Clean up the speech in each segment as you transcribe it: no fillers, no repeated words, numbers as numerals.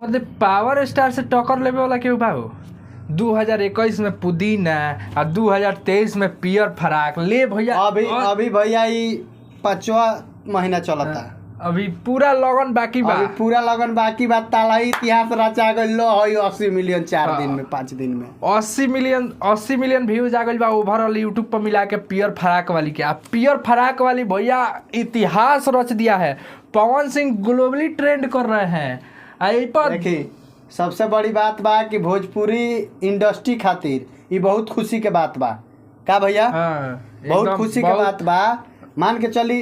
मतलब power star से टक्कर लेवे वाला केहू बा हो? 2021 में पुदीना आ 2023 में पियर फराक ले भैया। अभी भैया ई 5वां महीना चलता। अभी पूरा लगन बाकी बा। अभी पूरा लगन बाकी बा। ताला इतिहास रचा गइल है 80 मिलियन 4 दिन में 5 दिन में 80 मिलियन व्यूज आ गइल बा ओवरऑल यूट्यूब पर मिला के पियर फराक वाली के। पियर फराक वाली भैया इतिहास रच दिया है। पवन सिंह ग्लोबली ट्रेंड कर रहे हैं। देखिए सबसे बड़ी बात बा कि भोजपुरी इंडस्ट्री खातिर ये बहुत खुशी के बात बा का भैया। बहुत खुशी के बात बा। मान के चली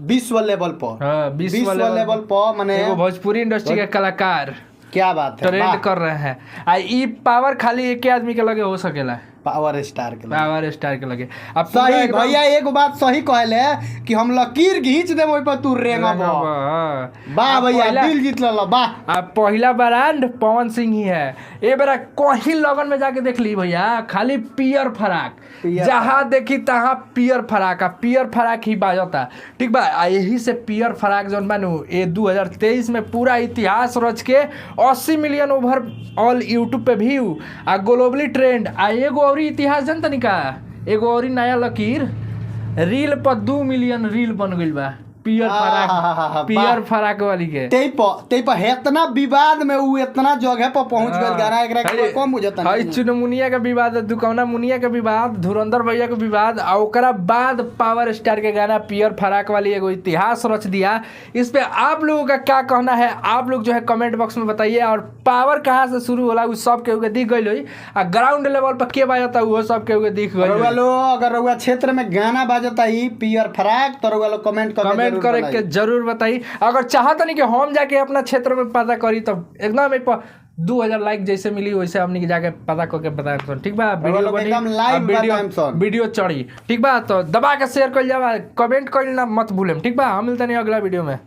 विश्व लेवल पर विश्व लेवल पर माने भोजपुरी इंडस्ट्री के कलाकार क्या बात है ट्रेंड कर रहे हैं। ई पावर खाली एक आदमी के लगे हो सकेला। पावर स्टार के लगे। अब सही भैया एक बात सही कहले कि हम लकीर घींच देब ओइ पर तू रेंगब। वाह भैया दिल जीत ल वाह। अब पहला ब्रांड पवन सिंह ही है। ए बेरा कहीं लगन में जाके देख ली भैया खाली पियर फराक जहाँ देखी तहाँ पियर फराक ही बाजता। ठीक बा। यही से पियर फराक जौन बानू ये 2023 में पूरा इतिहास रच के 80 मिलियन ओवर ऑल यूट्यूब पे व्यू आ ग्लोबली ट्रेंड आ एगो और इतिहास जनता निका एगो और नया लकीर रील पर 2 मिलियन रील बन गइल बा पियर फराक वाली के। तेई पर इतना विवाद में उ इतना जगह पर पहुंच गइल गाना एकरा के कम बुझता है। चुनमुनिया का विवाद, दुकाना मुनिया का विवाद, धुरंधर भैया का विवाद और ओकरा बाद पावर स्टार के गाना पियर फराक वाली एगो इतिहास रच दिया। इस पे आप लोगों का क्या कहना है आप लोग जो है कमेंट बॉक्स में बताइए। और पावर कहाँ से शुरू होला उ सब केहू के दिख गइल होई आ ग्राउंड लेवल पर के बाजता वो सब केहू के दिख गइल। अगर रउआ क्षेत्र में गाना बाजता ही पियर फराक तो रउआ लोग कमेंट करे के जरूर बताई। अगर चाहता नहीं कि हम जाके अपना क्षेत्र में पता करी तो एकदम एक 2000 लाइक जैसे मिली वैसे हमने के जाके पता करके बताए। ठीक बा। वीडियो चढ़ी। ठीक बा तो दबा के शेयर कर जावा कमेंट कर ना मत भूलें। ठीक बा। हम मिलते नहीं अगला वीडियो में।